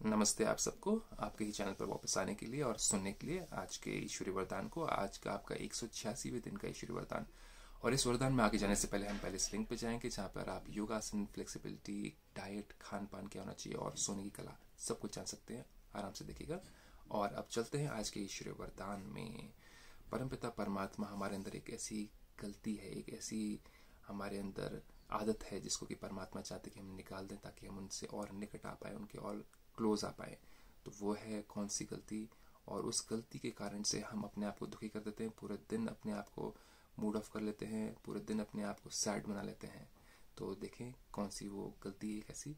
नमस्ते आप सबको, आपके ही चैनल पर वापस आने के लिए और सुनने के लिए आज के ईश्वरी वरदान को। आज का आपका 186वें दिन का ईश्वरी वरदान। और इस वरदान में आगे जाने से पहले हम पहले इस लिंक पे जाएंगे जहाँ पर आप योगासन, फ्लेक्सिबिलिटी, डाइट, खान पान क्या होना चाहिए और सोने की कला सब कुछ जान सकते हैं। आराम से देखिएगा। और अब चलते हैं आज के ईश्वरी वरदान में। परमपिता परमात्मा हमारे अंदर एक ऐसी गलती है, एक ऐसी हमारे अंदर आदत है जिसको कि परमात्मा चाहते कि हम निकाल दें ताकि हम उनसे और निकट आ पाए, उनके और क्लोज आ पाए। तो वो है कौन सी गलती? और उस गलती के कारण से हम अपने आप को दुखी कर देते हैं, पूरे दिन अपने आप को मूड ऑफ कर लेते हैं, पूरे दिन अपने आप को सैड बना लेते हैं। तो देखें कौन सी वो गलती है। कैसी?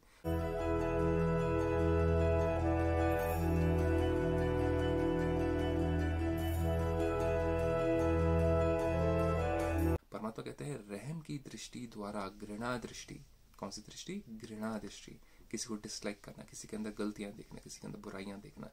परमात्मा कहते हैं रहम की दृष्टि द्वारा घृणा दृष्टि। कौन सी दृष्टि? घृणा दृष्टि। किसी को डिसलाइक करना, किसी के अंदर गलतियां देखना, किसी के अंदर बुराइयां देखना,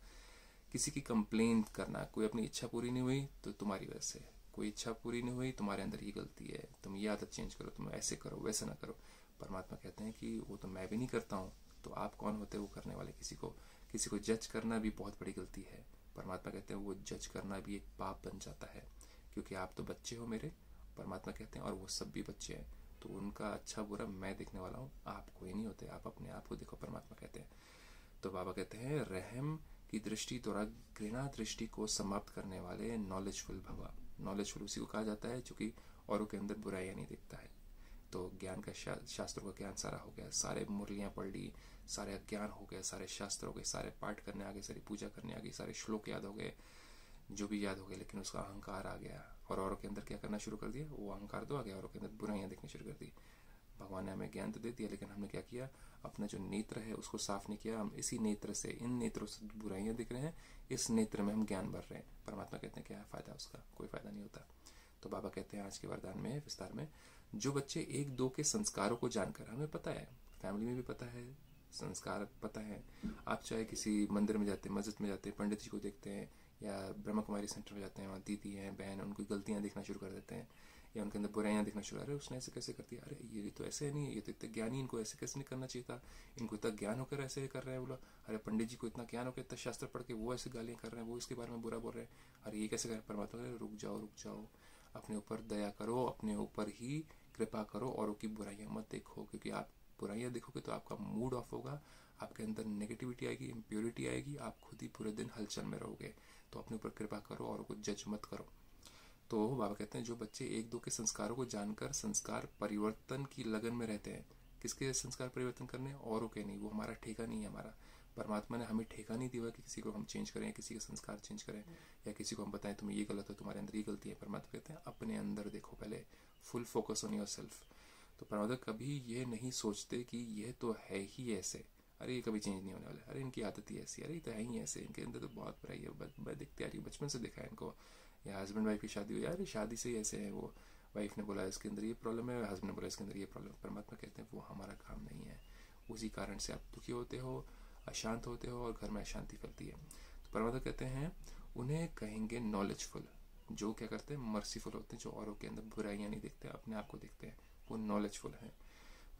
किसी की कंप्लेंट करना। कोई अपनी इच्छा पूरी नहीं हुई तो तुम्हारी वजह से, कोई इच्छा पूरी नहीं हुई तुम्हारे अंदर ये गलती है, तुम ये आदत चेंज करो, तुम ऐसे करो, वैसे ना करो। परमात्मा कहते हैं कि वो तो मैं भी नहीं करता हूँ, तो आप कौन होते हो वो करने वाले? किसी को जज करना भी बहुत बड़ी गलती है। परमात्मा कहते हैं वो जज करना भी एक पाप बन जाता है, क्योंकि आप तो बच्चे हो मेरे। परमात्मा कहते हैं और वो सब भी बच्चे हैं, तो उनका अच्छा बुरा मैं देखने वाला हूँ, आप कोई नहीं होते, आप अपने आप को देखो। परमात्मा कहते हैं। तो बाबा कहते हैं रहम की दृष्टि द्वारा घृणा दृष्टि को समाप्त करने वाले नॉलेजफुल भवा। नॉलेजफुल उसी को कहा जाता है जो कि औरों के अंदर बुराइयां नहीं देखता है। तो ज्ञान का शास्त्रों का ज्ञान सारा हो गया, सारे मुरलियां पढ़ ली, सारे ज्ञान हो गए, सारे शास्त्र हो गए, सारे पाठ करने आ गए, सारी पूजा करने आ गई, सारे श्लोक याद हो गए, जो भी याद हो गए, लेकिन उसका अहंकार आ गया और औरों के अंदर क्या करना शुरू कर दिया? वो अहंकार तो आ गया, औरों के अंदर बुराइयां देखनी शुरू कर दी। भगवान ने हमें ज्ञान तो दे दिया, लेकिन हमने क्या किया? अपना जो नेत्र है उसको साफ नहीं किया। हम इसी नेत्र से, इन नेत्रों से बुराइयां दिख रहे हैं, इस नेत्र में हम ज्ञान भर रहे हैं। परमात्मा कहते हैं क्या है फायदा उसका? कोई फायदा नहीं होता। तो बाबा कहते हैं आज के वरदान में विस्तार में, जो बच्चे एक दो के संस्कारों को जानकर, हमें पता है, फैमिली में भी पता है, संस्कार पता है। आप चाहे किसी मंदिर में जाते हैं, मस्जिद में जाते हैं, पंडित जी को देखते हैं, या ब्रह्मा कुमारी सेंटर में जाते हैं, वहाँ दीदी हैं, बहन, उनकी गलतियां देखना शुरू कर देते हैं, या उनके अंदर बुराइयां दिखना शुरू। अरे उसने ऐसे कैसे कर दिया, अरे ये तो ऐसे नहीं है, ये तो इतने ज्ञानी, इनको ऐसे कैसे नहीं करना चाहिए था, इनको इतना ज्ञान होकर ऐसे कर रहे हैं। बोला अरे पंडित जी को इतना ज्ञान होकर, इतना शास्त्र पढ़ के वो ऐसे गालियां कर रहे हैं, वो इसके बारे में बुरा बोल रहे हैं, अरे ये कैसे कर? परमात्मा कह रहे रुक जाओ, रुक जाओ, अपने ऊपर दया करो, अपने ऊपर ही कृपा करो, औरों की बुराइयां मत देखो, क्योंकि आप बुराइयां देखोगे तो आपका मूड ऑफ होगा, आपके अंदर नेगेटिविटी आएगी, इम्प्योरिटी आएगी, आप खुद ही पूरे दिन हलचल में रहोगे। तो अपने ऊपर कृपा करो, औरों को जज मत करो। तो बाबा कहते हैं जो बच्चे एक दो के संस्कारों को जानकर संस्कार परिवर्तन की लगन में रहते हैं। किसके संस्कार परिवर्तन करने? औरों के नहीं। वो हमारा ठेका नहीं है। हमारा परमात्मा ने हमें ठेका नहीं दिया कि किसी को हम चेंज करें, किसी के संस्कार चेंज करें, या किसी को हम बताएं तुम्हें ये गलत हो, तुम्हारे अंदर ये गलती है। परमात्मा कहते हैं अपने अंदर देखो पहले, full focus on your self. तो परमात्मा कभी ये नहीं सोचते कि ये तो है ही ऐसे, अरे ये कभी चेंज नहीं होने वाला, अरे इनकी आदत ही ऐसी, अरे ये तो है ही ऐसे, इनके अंदर तो बहुत बुराई है, मैं दिखती आ रही हूँ, बचपन से देखा है इनको। या हस्बैंड वाइफ की शादी हुई, अरे शादी से ही ऐसे है वो, वाइफ ने बोला इसके अंदर ये प्रॉब्लम है, हस्बैंड ने बोला इसके अंदर ये प्रॉब्लम। परमात्मा कहते हैं वो हमारा काम नहीं है। उसी कारण से आप दुखी होते हो, अशांत होते हो और घर में अशांति फैलती है। तो परमात्मा कहते हैं उन्हें कहेंगे नॉलेजफुल, जो क्या करते हैं? मर्सीफुल होते हैं, जो औरों के अंदर बुराइयां नहीं देखते, अपने आप को देखते हैं, वो नॉलेजफुल हैं।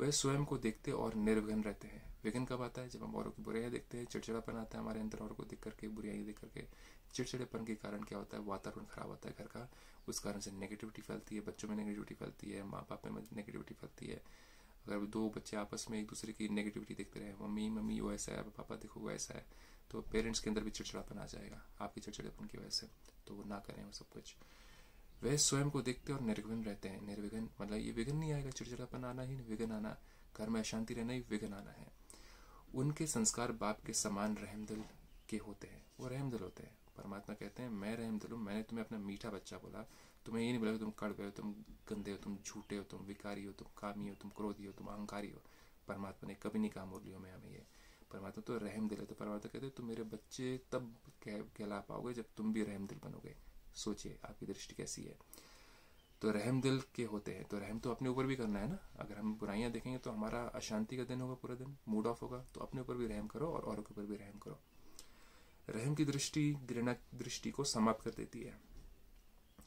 वह स्वयं को देखते और निर्विघ्न रहते हैं। विघ्न कब आता है? जब हम औरों की बुराइयां देखते हैं, चिड़चिड़ापन आता है हमारे अंदर, औरों को देख करके, बुराइयां देख करके। चिड़चिड़ेपन के कारण क्या होता है? वातावरण खराब होता है घर का, उस कारण से नेगेटिविटी फैलती है, बच्चों में नेगेटिविटी फैलती है, माँ बाप में नेगेटिविटी फैलती है। अगर दो बच्चे आपस में एक दूसरे की नेगेटिविटी देखते रहे, मम्मी मम्मी वो ऐसा है, पापा देखो वो ऐसा है, तो पेरेंट्स के अंदर भी चिड़चिड़ापन आ जाएगा आपकी चिड़चिड़ेपन की वजह से। तो वो ना करें वो सब कुछ। वह स्वयं को देखते और निर्विघ्न रहते हैं। निर्विघ्न मतलब ये विघ्न नहीं आएगा, चिड़चिड़ापन आना ही विघ्न आना, घर में अशांति रहना ही विघ्न आना है। उनके संस्कार बाप के समान रहमदिल के होते हैं, वो रहमदिल होते हैं। परमात्मा कहते हैं मैं रहमदिल हूँ, मैंने तुम्हें अपना मीठा बच्चा बोला, तुम्हें ये नहीं बोला कि तुम कड़वे हो, तुम गंदे हो, तुम झूठे हो, तुम विकारी हो, तुम कामी हो, तुम क्रोधी हो, तुम अहंकारी हो। परमात्मा ने कभी नहीं कहा मुरलियों में हमें ये। परमात्मा तो रहमदिल है। तो परमात्मा कहते हैं तुम मेरे बच्चे तब कहला पाओगे जब तुम भी रहमदिल बनोगे। सोचिए आपकी दृष्टि कैसी है। तो रहम दिल के होते हैं, तो रहम तो अपने ऊपर भी करना है ना। अगर हम बुराइयां देखेंगे तो हमारा अशांति का दिन होगा, पूरा दिन मूड ऑफ होगा, तो अपने ऊपर भी रहम करो और औरों के ऊपर भी रहम करो। रहम की दृष्टि घृणा दृष्टि को समाप्त कर देती है।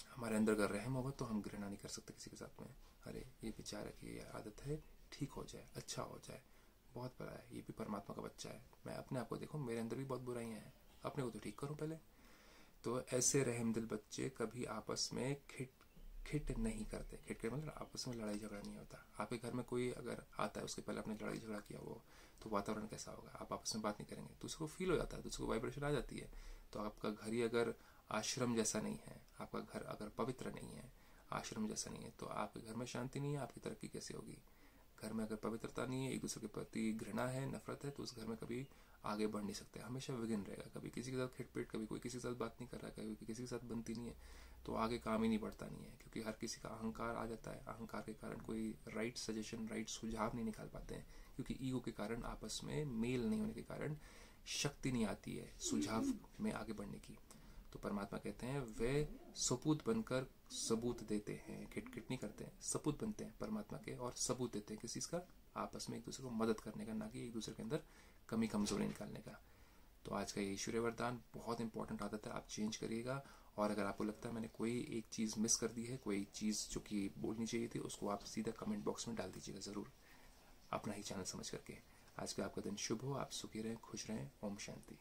हमारे अंदर अगर रहम होगा तो हम घृणा नहीं कर सकते किसी के साथ में। अरे ये बेचारा की ये आदत है, ठीक हो जाए, अच्छा हो जाए, बहुत बड़ा है, ये भी परमात्मा का बच्चा है। मैं अपने आप को देखूं, मेरे अंदर भी बहुत बुराइयां हैं, अपने को तो ठीक करूं पहले। तो ऐसे रहमदिल बच्चे कभी आपस में खिट नहीं करते। खिट मतलब आपस में लड़ाई झगड़ा नहीं होता। आपके घर में कोई अगर आता है, उसके पहले आपने लड़ाई झगड़ा किया वो, तो वातावरण कैसा होगा? आप आपस में बात नहीं करेंगे, दूसरे को फील हो जाता है, दूसरे को वाइब्रेशन आ जाती है। तो आपका घर ही अगर आश्रम जैसा नहीं है, आपका घर अगर पवित्र नहीं है, आश्रम जैसा नहीं है, तो आपके घर में शांति नहीं है, आपकी तरक्की कैसे होगी? घर में अगर पवित्रता नहीं है, एक दूसरे के प्रति घृणा है, नफरत है, तो उस घर में कभी आगे बढ़ नहीं सकते, हमेशा विघ्न रहेगा। कभी किसी के साथ खिटपिट, कभी कोई किसी के साथ बात नहीं कर रहा है, कभी किसी के साथ बनती नहीं है, तो आगे काम ही नहीं बढ़ता नहीं है। क्योंकि हर किसी का अहंकार आ जाता है, अहंकार के कारण कोई राइट सजेशन, राइट सुझाव नहीं निकाल पाते हैं। क्योंकि ईगो के कारण, आपस में मेल नहीं होने के कारण शक्ति नहीं आती है सुझाव में आगे बढ़ने की। तो परमात्मा कहते हैं वे सपूत बनकर सबूत देते हैं, खिटखिट नहीं करते हैं, सपूत बनते हैं परमात्मा के और सबूत देते हैं किस चीज का? आपस में एक दूसरे को मदद करने का, ना कि एक दूसरे के अंदर कमी कमजोरी निकालने का। तो आज का ये ईश्वरीय वरदान बहुत इंपॉर्टेंट आदत है, आप चेंज करिएगा। और अगर आपको लगता है मैंने कोई एक चीज़ मिस कर दी है, कोई चीज़ जो कि बोलनी चाहिए थी, उसको आप सीधा कमेंट बॉक्स में डाल दीजिएगा ज़रूर, अपना ही चैनल समझ करके। आज का आपका दिन शुभ हो, आप सुखी रहें, खुश रहें। ओम शांति।